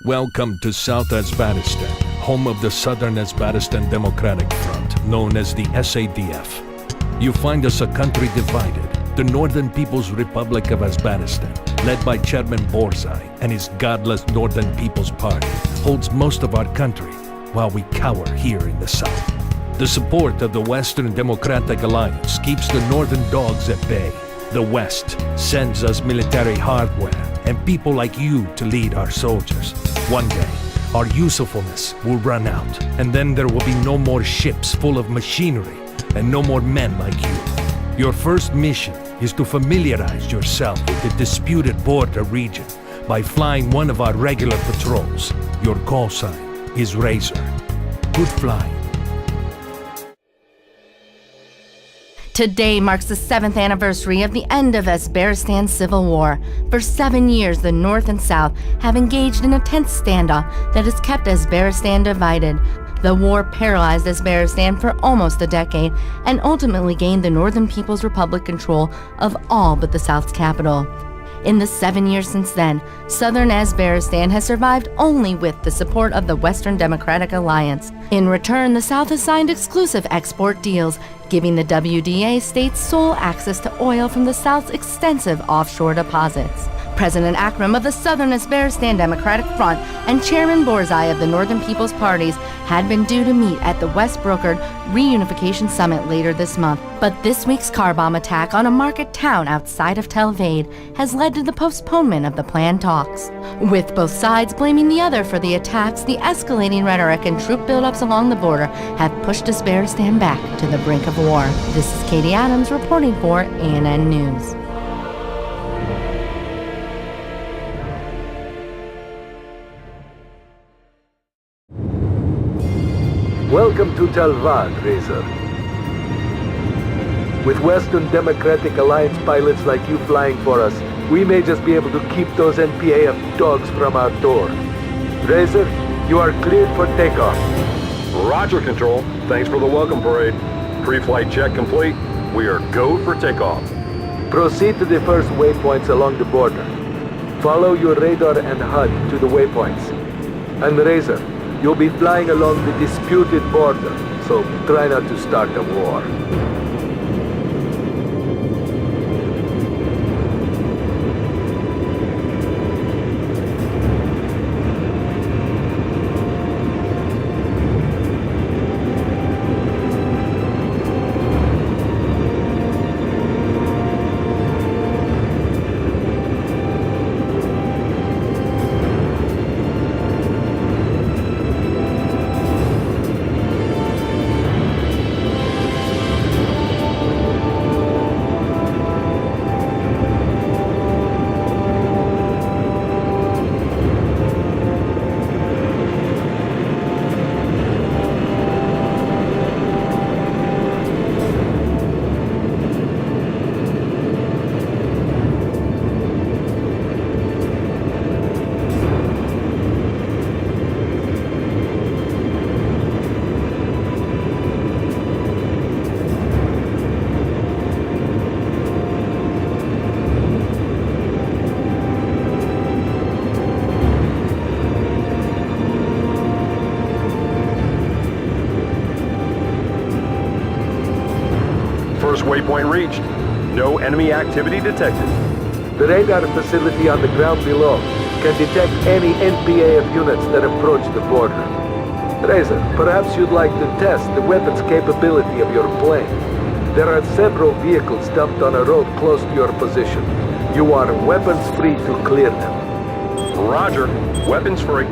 Welcome to South Uzbekistan, home of the Southern Uzbekistan Democratic Front, known as the SADF. You find us a country divided. The Northern People's Republic of Uzbekistan, led by Chairman Borzai and his godless Northern People's Party, holds most of our country, while we cower here in the South. The support of the Western Democratic Alliance keeps the Northern dogs at bay. The West sends us military hardware and people like you to lead our soldiers. One day, our usefulness will run out, and then there will be no more ships full of machinery and no more men like you. Your first mission is to familiarize yourself with the disputed border region by flying one of our regular patrols. Your call sign is Razor. Good flying. Today marks the 7th anniversary of the end of Uzbekistan's civil war. For 7 years, the North and South have engaged in a tense standoff that has kept Uzbekistan divided. The war paralyzed Uzbekistan for almost a decade and ultimately gained the Northern People's Republic control of all but the South's capital. In the 7 years since then, Southern Uzbekistan has survived only with the support of the Western Democratic Alliance. In return, the South has signed exclusive export deals, giving the WDA states sole access to oil from the South's extensive offshore deposits. President Akram of the Southern Uzbekistan Democratic Front and Chairman Borzai of the Northern People's Parties had been due to meet at the West-brokered Reunification Summit later this month. But this week's car bomb attack on a market town outside of Tel Aviv has led to the postponement of the planned talks. With both sides blaming the other for the attacks, the escalating rhetoric and troop buildups along the border have pushed Uzbekistan back to the brink of war. This is Katie Adams reporting for ANN News. Welcome to Talvad, Razor. With Western Democratic Alliance pilots like you flying for us, we may just be able to keep those NPAF dogs from our door. Razor, you are cleared for takeoff. Roger, Control. Thanks for the welcome parade. Pre-flight check complete. We are go for takeoff. Proceed to the first waypoints along the border. Follow your radar and HUD to the waypoints. And Razor, you'll be flying along the disputed border, so try not to start a war. First waypoint reached. No enemy activity detected. The radar facility on the ground below can detect any NPAF units that approach the border. Razor, perhaps you'd like to test the weapons capability of your plane. There are several vehicles dumped on a road close to your position. You are weapons free to clear them. Roger. Weapons free.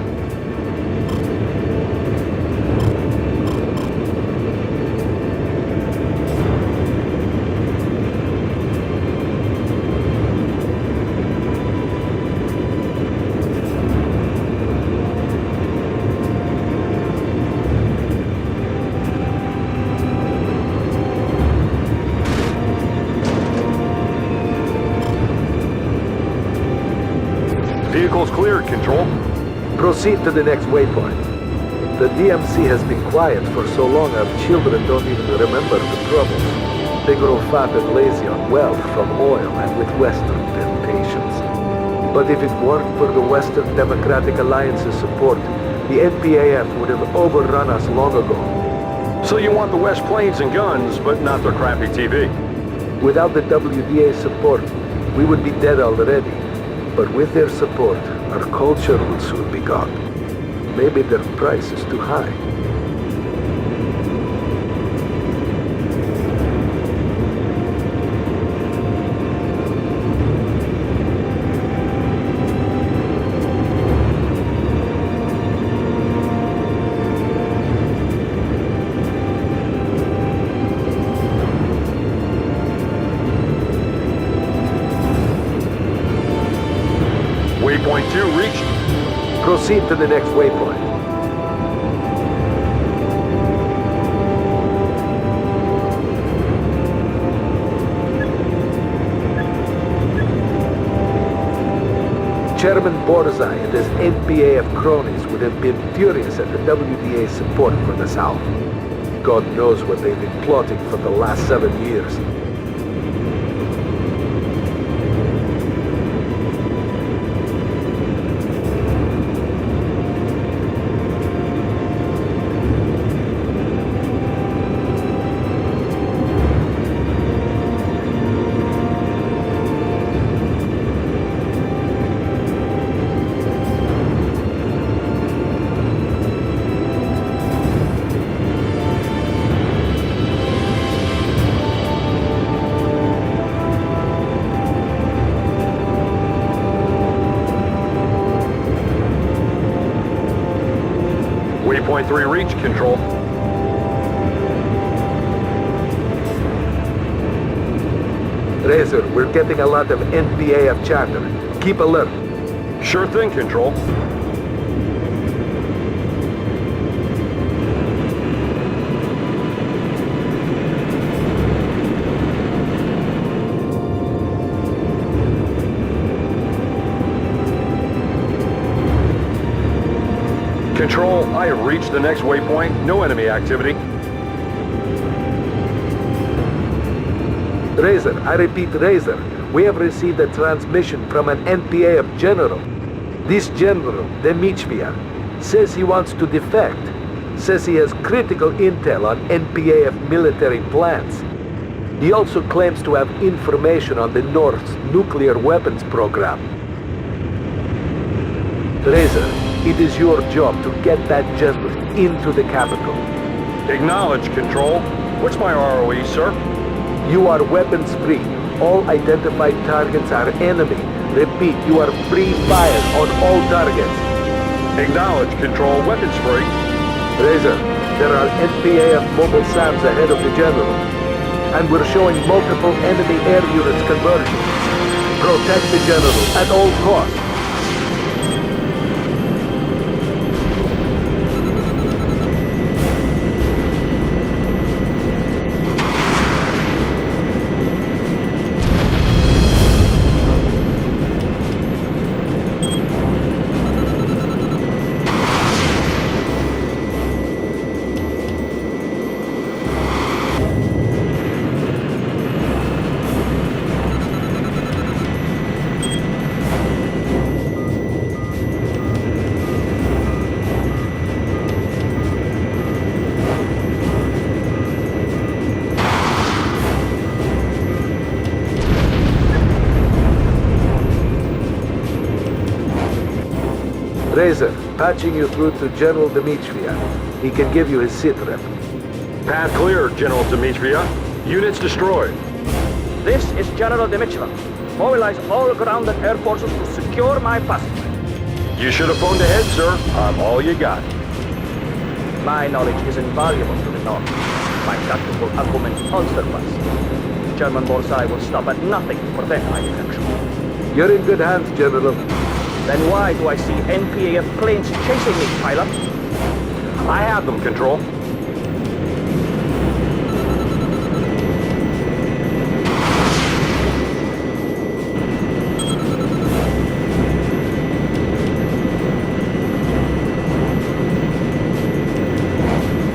Vehicles cleared, Control. Proceed to the next waypoint. The DMC has been quiet for so long our children don't even remember the troubles. They grow fat and lazy on wealth from oil and with Western temptations. But if it weren't for the Western Democratic Alliance's support, the NPAF would have overrun us long ago. So you want the West planes and guns, but not their crappy TV? Without the WDA's support, we would be dead already. But with their support, our culture will soon be gone. Maybe their price is too high. Waypoint 2 reached. Proceed to the next waypoint. Chairman Borzai and his NPAF cronies would have been furious at the WDA's support for the South. God knows what they've been plotting for the last 7 years. Waypoint 3 reached, Control. Razor, we're getting a lot of NPAF chatter. Keep alert. Sure thing, Control. Control, I have reached the next waypoint. No enemy activity. Razor, I repeat, Razor. We have received a transmission from an NPAF general. This general, Demichvia, says he wants to defect. Says he has critical intel on NPAF military plans. He also claims to have information on the North's nuclear weapons program. Razor, it is your job to get that general into the capital. Acknowledge, Control. What's my ROE, sir? You are weapons free. All identified targets are enemy. Repeat, you are free fire on all targets. Acknowledge, Control. Weapons free. Razor, there are NPAF mobile SAMs ahead of the general. And we're showing multiple enemy air units converging. Protect the general at all costs. Razor, patching you through to General Demichvia. He can give you his sitrep. Path clear, General Dimitriya. Units destroyed. This is General Dimitrov. Mobilize all grounded air forces to secure my passage. You should have phoned ahead, sir. I'm all you got. My knowledge is invaluable to the North. My tactical acumen unsurpassed. German Borzai will stop at nothing to prevent my defection. You're in good hands, General. Then why do I see NPAF planes chasing me, pilot? I have them, Control.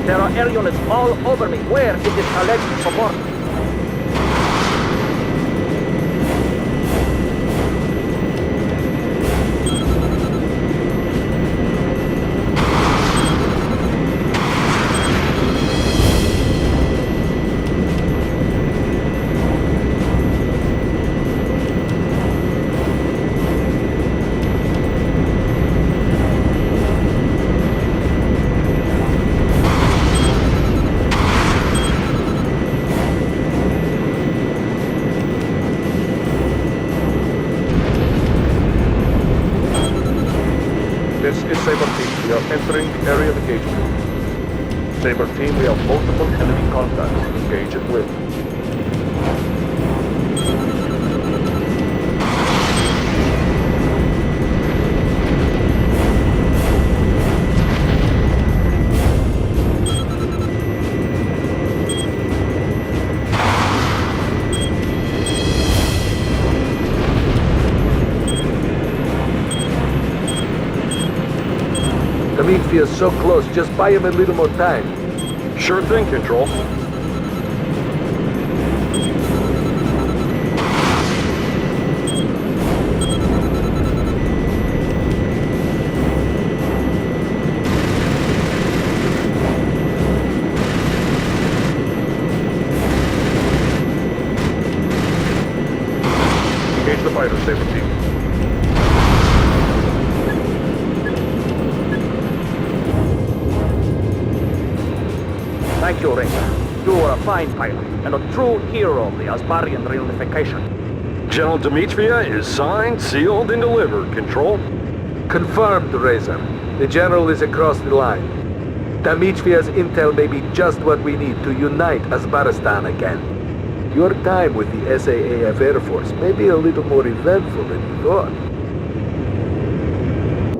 There are air units all over me. Where is this alleged support? This is Saber Team. We are entering the area of engagement. Saber Team, we have multiple enemy contacts. Engage at will. Demetrius so close, just buy him a little more time. Sure thing, Control. Engage the fighter, Saber Team. Thank you, Racer. You are a fine pilot and a true hero of the Asbarian reunification. General Demetria is signed, sealed, and delivered, Control. Confirmed, Razor. The General is across the line. Demetria's intel may be just what we need to unite Asbaristan again. Your time with the SAAF Air Force may be a little more eventful than you thought.